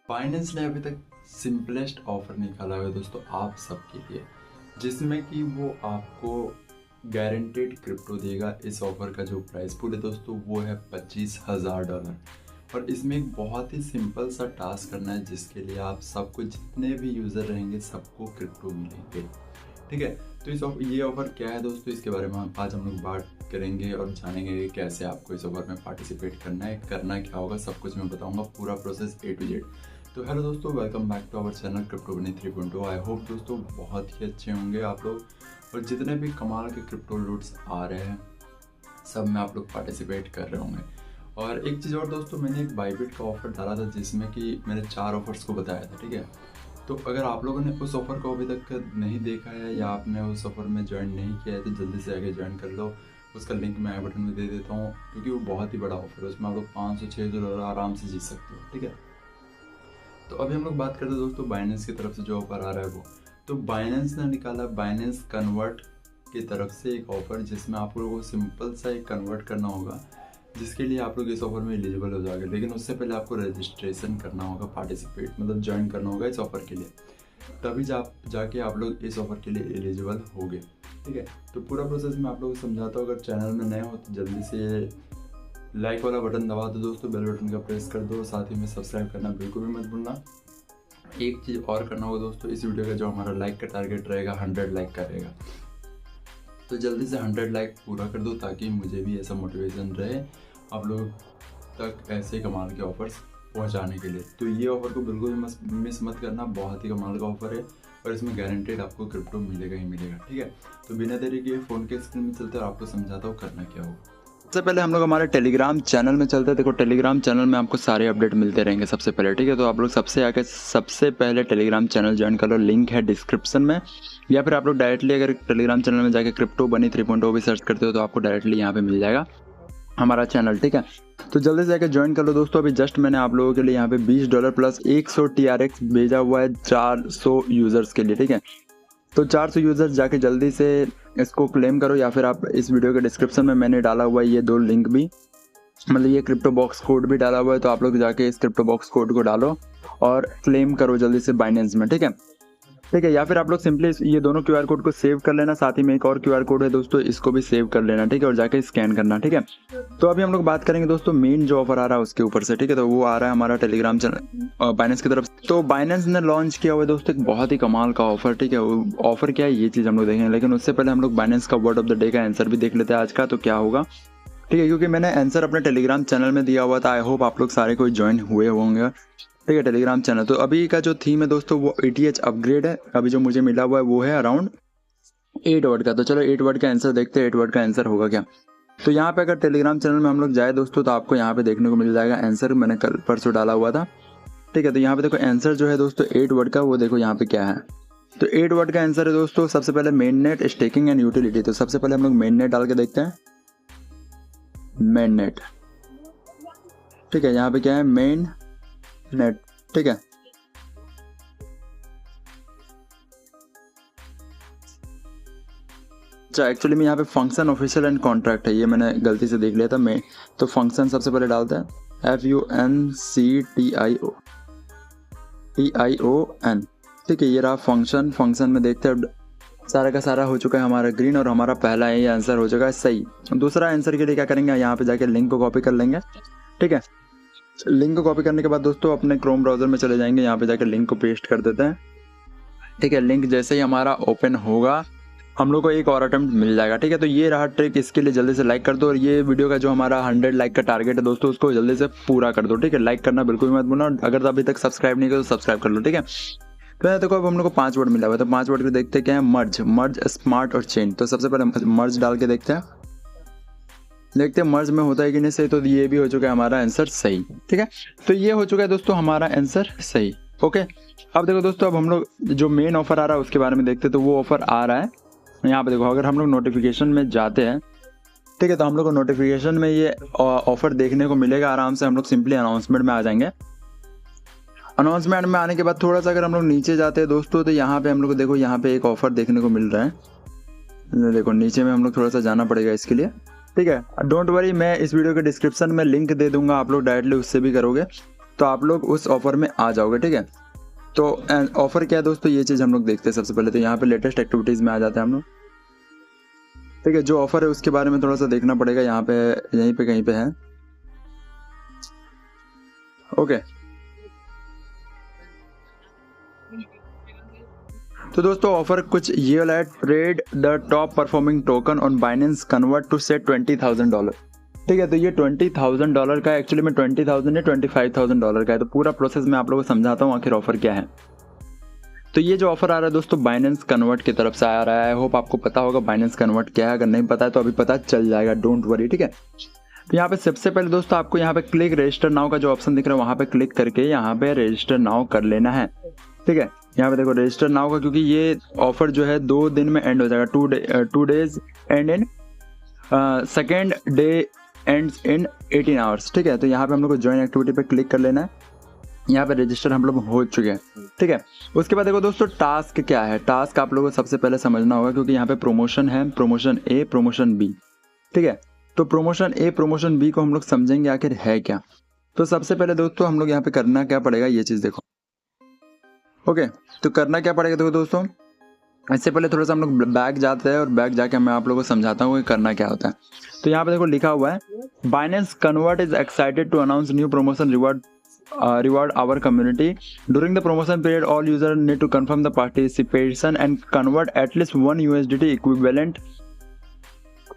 Binance ने अभी तक सिंपलेस्ट ऑफर निकाला है दोस्तों आप सबके लिए, जिसमें कि वो आपको गारंटेड क्रिप्टो देगा। इस ऑफर का जो प्राइस पूल है दोस्तों वो है $25,000 और इसमें एक बहुत ही सिंपल सा टास्क करना है, जिसके लिए आप सबको, जितने भी यूज़र रहेंगे सबको क्रिप्टो मिलेंगे। ठीक है, तो ये ऑफर क्या है दोस्तों, इसके बारे में आज हम लोग बात करेंगे और जानेंगे कि कैसे आपको इस ऑफर में पार्टिसिपेट करना है, करना क्या होगा, सब कुछ मैं बताऊंगा, पूरा प्रोसेस A to Z। तो हेलो दोस्तों, welcome back to our channel crypto bunny 3.0। I hope दोस्तों बहुत ही अच्छे होंगे आप लोग, और जितने भी कमाल के क्रिप्टो लूट्स आ रहे हैं सब में आप लोग पार्टिसिपेट कर रहे होंगे। और एक चीज़ और दोस्तों, मैंने एक बाइबिट का ऑफर डाला था जिसमें कि मैंने 4 ऑफर्स को बताया था। ठीक है, तो अगर आप लोगों ने उस ऑफ़र को अभी तक नहीं देखा है या आपने उस ऑफ़र में ज्वाइन नहीं किया है तो जल्दी से आगे ज्वाइन कर लो। उसका लिंक मैं आई बटन में दे देता हूँ, क्योंकि वो बहुत ही बड़ा ऑफर है, उसमें आप लोग $500-600 आराम से जीत सकते हो। ठीक है, तो अभी हम लोग बात करते हैं दोस्तों बाइनेंस की तरफ से जो ऑफर आ रहा है वो। तो बाइनेंस ने निकाला बाइनेंस कन्वर्ट की तरफ से एक ऑफर, जिसमें आप लोगों को सिंपल सा एक कन्वर्ट करना होगा, जिसके लिए आप लोग इस ऑफर में एलिजिबल हो जाओगे। लेकिन उससे पहले आपको रजिस्ट्रेशन करना होगा, पार्टिसिपेट मतलब ज्वाइन करना होगा इस ऑफर के लिए, तभी जाके आप लोग इस ऑफर के लिए एलिजिबल होगे। ठीक है, तो पूरा प्रोसेस मैं आप लोगों को समझाता हूँ। अगर चैनल में नए हो तो जल्दी से लाइक वाला बटन दबा दो दोस्तों, बेल बटन का प्रेस कर दो, साथ ही में सब्सक्राइब करना बिल्कुल भी मत भूलना। एक चीज़ और करना होगा दोस्तों, इस वीडियो का जो हमारा लाइक का टारगेट रहेगा 100 लाइक का रहेगा, तो जल्दी से 100 लाइक पूरा कर दो, ताकि मुझे भी ऐसा मोटिवेशन रहे आप लोग तक ऐसे कमाल के ऑफर्स पहुंचाने के लिए। तो ये ऑफर को बिल्कुल भी मिस मत करना, बहुत ही कमाल का ऑफर है और इसमें गारंटेड आपको क्रिप्टो मिलेगा ही मिलेगा। ठीक है, तो बिना देरी के फ़ोन के स्क्रीन में चलते हैं और आपको समझाता हूँ करना क्या होगा। सबसे पहले हम लोग हमारे टेलीग्राम चैनल में चलते हैं। देखो, टेलीग्राम चैनल में आपको सारे अपडेट मिलते रहेंगे सबसे पहले। ठीक है, तो आप लोग सबसे पहले टेलीग्राम चैनल ज्वाइन कर लो, लिंक है डिस्क्रिप्शन में, या फिर आप लोग डायरेक्टली अगर टेलीग्राम चैनल में जाके क्रिप्टो बनी 3.0 भी सर्च करते हो तो आपको डायरेक्टली यहाँ पे मिल जाएगा हमारा चैनल। ठीक है, तो जल्दी से जाकर ज्वाइन कर लो दोस्तों। अभी जस्ट मैंने आप लोगों के लिए यहाँ पे $20 प्लस 100 TRX भेजा हुआ है 400 यूज़र्स के लिए। ठीक है, तो 400 यूज़र्स जाके जल्दी से इसको क्लेम करो, या फिर आप इस वीडियो के डिस्क्रिप्शन में मैंने डाला हुआ है ये 2 लिंक भी, मतलब ये क्रिप्टो बॉक्स कोड भी डाला हुआ है, तो आप लोग जाके इस क्रिप्टो बॉक्स कोड को डालो और क्लेम करो जल्दी से बाइनेंस में। ठीक है, या फिर आप लोग सिंपली ये दोनों QR कोड को सेव कर लेना, साथ ही में एक और QR कोड है दोस्तों, इसको भी सेव कर लेना। ठीक है, और जाके स्कैन करना। ठीक है, तो अभी हम लोग बात करेंगे दोस्तों मेन जो ऑफर आ रहा है उसके ऊपर से। ठीक है, तो वो आ रहा है हमारा टेलीग्राम चैनल बाइनेंस की तरफ से। तो बाइनेंस ने लॉन्च किया हुआ है दोस्तों एक बहुत ही कमाल का ऑफर। ठीक है, ऑफर क्या है ये चीज़ हम लोग देखेंगे, लेकिन उससे पहले हम लोग बाइनेंस का वर्ड ऑफ द डे का आंसर भी देख लेते हैं आज का, तो क्या होगा। ठीक है, क्योंकि मैंने आंसर अपने टेलीग्राम चैनल में दिया हुआ था, आई होप आप लोग सारे कोई ज्वाइन हुए होंगे। ठीक है, टेलीग्राम चैनल। तो अभी का जो थीम है दोस्तों वो ETH अपग्रेड है। अभी जो मुझे मिला हुआ है वो है अराउंड 8 वर्ड का। तो चलो 8 वर्ड का आंसर देखते हैं, 8 वर्ड का आंसर होगा क्या। तो यहाँ पे अगर टेलीग्राम चैनल में हम लोग जाए दोस्तों तो आपको यहाँ पे देखने को मिल जाएगा आंसर, मैंने कल परसों डाला हुआ था। ठीक है, तो यहाँ पे देखो आंसर जो है दोस्तों 8 वर्ड का, वो देखो यहाँ पे क्या है। तो 8 वर्ड का आंसर है दोस्तों सबसे पहले main net, staking and utility. तो सबसे पहले हम लोग मेन नेट डाल के देखते हैं, मेन नेट। ठीक है, यहाँ पे क्या है, मेन नेट। ठीक है, अच्छा एक्चुअली में यहाँ पे फंक्शन ऑफिशियल एंड कॉन्ट्रैक्ट है, ये मैंने गलती से देख लिया था मैं। तो फंक्शन सबसे पहले डालते हैं FUNCTION। ठीक है, ये रहा फंक्शन में देखते हैं सारा का सारा हो चुका है हमारा ग्रीन, और हमारा पहला ये आंसर हो चुका है सही। दूसरा आंसर के लिए क्या करेंगे, यहाँ पे जाके लिंक को कॉपी कर लेंगे। ठीक है, लिंक को कॉपी करने के बाद दोस्तों अपने क्रोम ब्राउजर में चले जाएंगे, यहाँ पे जाके लिंक को पेस्ट कर देते हैं। ठीक है, लिंक जैसे ही हमारा ओपन होगा हम लोग को एक और अटेम्प्ट मिल जाएगा। ठीक है, तो ये रहा ट्रिक, इसके लिए जल्दी से लाइक कर दो, और ये वीडियो का जो हमारा 100 लाइक का टारगेट है दोस्तों उसको जल्दी से पूरा कर दो। ठीक है, लाइक करना बिल्कुल मत भूलना, अगर अभी तक सब्सक्राइब नहीं किया तो सब्सक्राइब कर लो। ठीक है, तो देखो अब हम लोग को 5 वर्ड मिला हुआ है, तो 5 वर्ड को देखते हैं क्या है, मर्ज, स्मार्ट और चेंज। तो सबसे पहले मर्ज डाल के देखते हैं मर्ज में होता है कि नहीं सही। तो ये भी हो चुका है हमारा आंसर सही। ठीक है, तो ये हो चुका है दोस्तों हमारा आंसर सही। ओके, अब देखो दोस्तों, अब हम लोग जो मेन ऑफर आ रहा है उसके बारे में देखते हैं। तो वो ऑफर आ रहा है यहाँ पे देखो, अगर हम लोग नोटिफिकेशन में जाते हैं, ठीक है, तो हम लोग को नोटिफिकेशन में ये ऑफर देखने को मिलेगा आराम से। हम लोग सिंपली अनाउंसमेंट में आ जाएंगे। अनाउंसमेंट में आने के बाद थोड़ा सा अगर हम लोग नीचे जाते हैं दोस्तों, तो यहाँ पे हम लोग को देखो यहाँ पे एक ऑफर देखने को मिल रहा है। देखो नीचे में हम लोग थोड़ा सा जाना पड़ेगा इसके लिए। ठीक है, डोंट वरी, मैं इस वीडियो के डिस्क्रिप्शन में लिंक दे दूंगा, आप लोग डायरेक्टली उससे भी करोगे। तो आप लोग उस ऑफर में आ जाओगे। ठीक है, तो ऑफर क्या है दोस्तों, ये चीज़ हम लोग देखते हैं। सबसे पहले तो यहाँ पे लेटेस्ट एक्टिविटीज़ में आ जाते हैं हम लोग। ठीक है, जो ऑफर है उसके बारे में थोड़ा सा देखना पड़ेगा, यहाँ पे यहीं पे कहीं पे है। ओके, तो दोस्तों ऑफर कुछ ये वाला है, trade the top performing token on Binance convert to set $20,000। ठीक है, तो ये $20,000 का एक्चुअली में 20,000 है, $25,000 का है। तो पूरा प्रोसेस मैं आप लोगों को समझाता हूँ आखिर ऑफर क्या है। तो ये जो ऑफर आ रहा है दोस्तों बाइनेंस कन्वर्ट की तरफ से आ रहा है। होप आपको पता होगा बाइनेंस कन्वर्ट क्या है, अगर नहीं पता है तो अभी पता चल जाएगा, डोंट वरी। ठीक है, तो यहाँ पे सबसे पहले दोस्तों आपको यहाँ पे क्लिक रजिस्टर नाउ का जो ऑप्शन दिख रहा है वहाँ पे क्लिक करके यहाँ पे रजिस्टर नाउ कर लेना है। ठीक है, यहाँ पे देखो रजिस्टर नाउ का, क्योंकि ये ऑफर जो है 2 दिन में एंड हो जाएगा। 2 days and in second day ends in 18 hours. ठीक है, तो यहाँ पे हम लोग को ज्वाइन एक्टिविटी पे क्लिक कर लेना है। यहाँ पे रजिस्टर हम लोग हो चुके हैं। ठीक है, उसके बाद देखो दोस्तों टास्क क्या है। टास्क आप लोगों को सबसे पहले समझना होगा, क्योंकि यहाँ पे प्रमोशन है, प्रमोशन ए, प्रमोशन बी। ठीक है, तो प्रमोशन ए, प्रमोशन बी को हम लोग समझेंगे आखिर है क्या। तो सबसे पहले दोस्तों हम लोग यहाँ पे करना क्या पड़ेगा, ये चीज़ देखो। ओके, तो करना क्या पड़ेगा देखो दोस्तों, इससे पहले थोड़ा सा हम लोग बैक जाते हैं और बैक जाके मैं आप लोगों को समझाता हूँ कि करना क्या होता है। तो यहाँ पे देखो लिखा हुआ है, Binance convert is excited to announce new promotion reward our community. During the promotion period, all users need to confirm the participation and convert at least one USDT equivalent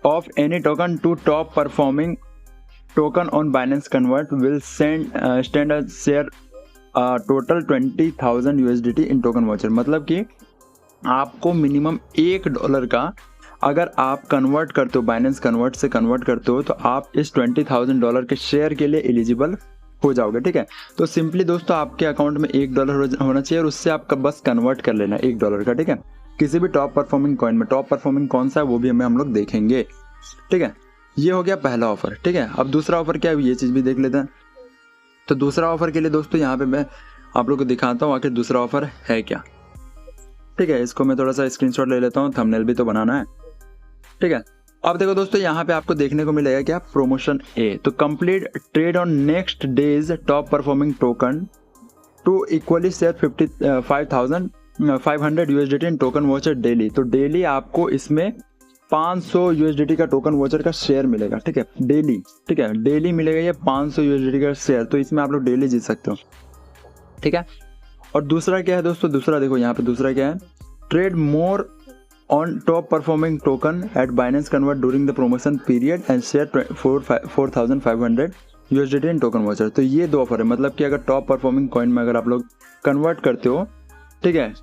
of any token to top performing token on Binance Convert. Will stand a share total 20,000 USDT in token voucher। मतलब कि आपको minimum $1 का अगर आप convert करते हो, Binance convert से convert करते हो, तो आप इस $20,000 के शेयर के लिए एलिजिबल हो जाओगे। ठीक है, तो सिंपली दोस्तों आपके अकाउंट में $1 होना चाहिए और उससे आपका बस कन्वर्ट कर लेना है $1 का। ठीक है, किसी भी टॉप परफॉर्मिंग कॉइन में। टॉप परफॉर्मिंग कौन सा है वो भी हम लोग देखेंगे। ठीक है, ये हो गया पहला ऑफर। ठीक है, अब दूसरा ऑफर क्या है ये चीज़ भी देख लेते हैं। तो दूसरा ऑफर के लिए दोस्तों यहाँ पे मैं आप लोग को दिखाता हूँ आखिर दूसरा ऑफर है क्या। ठीक है, इसको मैं थोड़ा सा स्क्रीनशॉट ले लेता हूँ, थंबनेल भी तो बनाना है। ठीक है, अब देखो दोस्तों यहाँ पे आपको देखने को मिलेगा क्या, प्रमोशन ए। तो complete trade on next days top performing token to equally share 55,500 USDT in token voucher daily. तो डेली आपको इसमें 500 USDT का टोकन वॉचर का शेयर मिलेगा। ठीक है, डेली। ठीक है, डेली मिलेगा ये 500 USDT का शेयर। तो इसमें आप लोग डेली जीत सकते हो। ठीक है, और दूसरा क्या है दोस्तों, दूसरा देखो यहाँ पे दूसरा क्या है, trade more on top performing token at Binance Convert during the promotion period and share 4,500 USDT in token voucher। तो ये 2 ऑफर है, मतलब कि अगर टॉप परफॉर्मिंग कॉइन में अगर आप लोग कन्वर्ट करते हो, ठीक है,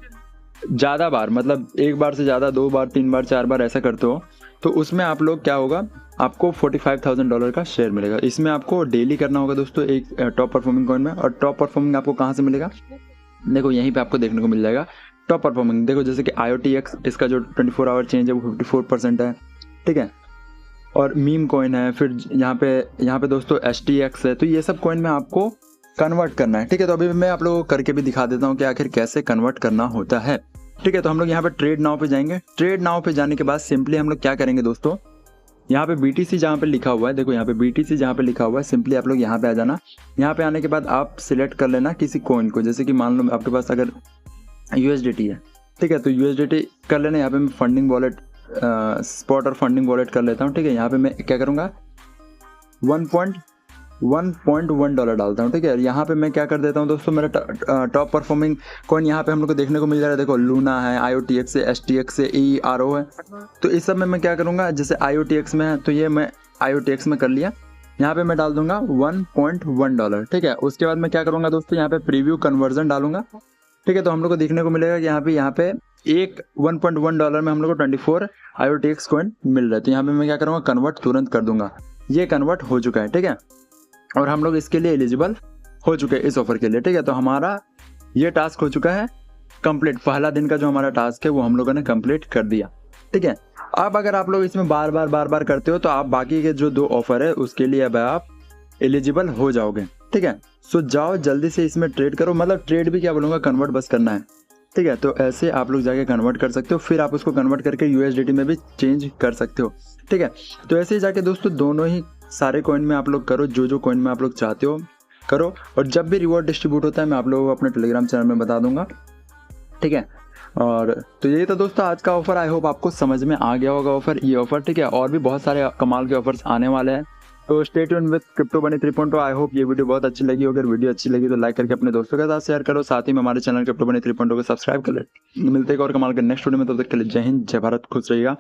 ज़्यादा बार, मतलब एक बार से ज़्यादा, 2 बार, 3 बार, 4 बार ऐसा करते हो, तो उसमें आप लोग क्या होगा, आपको $45,000 का शेयर मिलेगा। इसमें आपको डेली करना होगा दोस्तों एक टॉप परफॉर्मिंग कॉइन में। और टॉप परफॉर्मिंग आपको कहाँ से मिलेगा, देखो यहीं पे आपको देखने को मिल जाएगा टॉप परफॉर्मिंग। देखो जैसे कि IOTX, इसका जो 24 आवर चेंज है वो 54% है। ठीक है, और मीम कॉइन है, फिर यहाँ पे दोस्तों STX है। तो ये सब कॉइन में आपको कन्वर्ट करना है। ठीक है, तो अभी मैं आप लोगों को करके भी दिखा देता हूँ कि आखिर कैसे कन्वर्ट करना होता है। ठीक है, तो हम लोग यहाँ पे ट्रेड नाउ पे जाएंगे। ट्रेड नाउ पे जाने के बाद सिंपली हम लोग क्या करेंगे दोस्तों, यहाँ पे BTC जहाँ पे लिखा हुआ है, देखो यहाँ पे BTC जहाँ पे लिखा हुआ है, सिंपली आप लोग यहाँ पे आ जाना। यहाँ पे आने के बाद आप सिलेक्ट कर लेना किसी कॉइन को, जैसे कि मान लो आपके पास अगर USDT है। ठीक है, तो USDT कर लेना। यहाँ पे मैं फंडिंग वॉलेट, स्पॉट और फंडिंग वॉलेट कर लेता हूँ। ठीक है, यहाँ पे मैं क्या करूँगा, $1.1 डालता हूँ। ठीक है, यहाँ पे मैं क्या कर देता हूँ दोस्तों, मेरा टॉप परफॉर्मिंग कॉइन यहाँ पे हम लोग को देखने को मिल जा रहा है। देखो लूना है, IOTX है, STX है, ERO है। तो इस सब में मैं क्या करूँगा, जैसे IOTX में है तो ये मैं IOTX में कर लिया। यहाँ पे मैं डाल दूंगा $1.1। ठीक है, उसके बाद मैं क्या करूँगा दोस्तों, यहाँ पे प्रीव्यू कन्वर्जन डालूंगा। ठीक है, तो हम लोग को देखने को मिलेगा कि यहाँ पे एक $1.1 में हम लोग को 24 IOTX कॉइन मिल रहा है। तो यहाँ पे मैं क्या करूँगा, कन्वर्ट तुरंत कर दूंगा। ये कन्वर्ट हो चुका है। ठीक है, और हम लोग इसके लिए एलिजिबल हो चुके हैं इस ऑफर के लिए। ठीक है, तो हमारा ये टास्क हो चुका है कंप्लीट। पहला दिन का जो हमारा टास्क है वो हम लोगों ने कंप्लीट कर दिया। ठीक है, अब अगर आप लोग इसमें बार बार करते हो तो आप बाकी के जो 2 ऑफर है उसके लिए अब आप एलिजिबल हो जाओगे। ठीक है, सो जाओ जल्दी से इसमें ट्रेड करो, मतलब ट्रेड भी क्या बोलूँगा, कन्वर्ट बस करना है। ठीक है, तो ऐसे आप लोग जाके कन्वर्ट कर सकते हो, फिर आप उसको कन्वर्ट करके USDT में भी चेंज कर सकते हो। ठीक है, तो ऐसे ही जाके दोस्तों दोनों ही सारे कॉइन में आप लोग करो, जो कॉइन में आप लोग चाहते हो। करो, और जब भी रिवॉर्ड डिस्ट्रीब्यूट होता है मैं आप लोगों को अपने टेलीग्राम चैनल में बता दूंगा, ठीक है। और तो यही था दोस्तों आज का ऑफर। आई होप आपको समझ में आ गया होगा ऑफर, ये ऑफर, ठीक है। और भी बहुत सारे कमाल के ऑफर्स आने वाले हैं, तो stay tuned with crypto bunny 3.0। I hope ये वीडियो बहुत अच्छी लगी। अगर वीडियो अच्छी लगी तो लाइक करके अपने दोस्तों के साथ शेयर करो, साथ ही में हमारे चैनल क्रिप्टो बनी 3.0 को सब्सक्राइब कर ले। मिलते हैं और कमाल के नेक्स्ट वीडियो में, तब तक के लिए जय हिंद, जय भारत, खुश रहिएगा।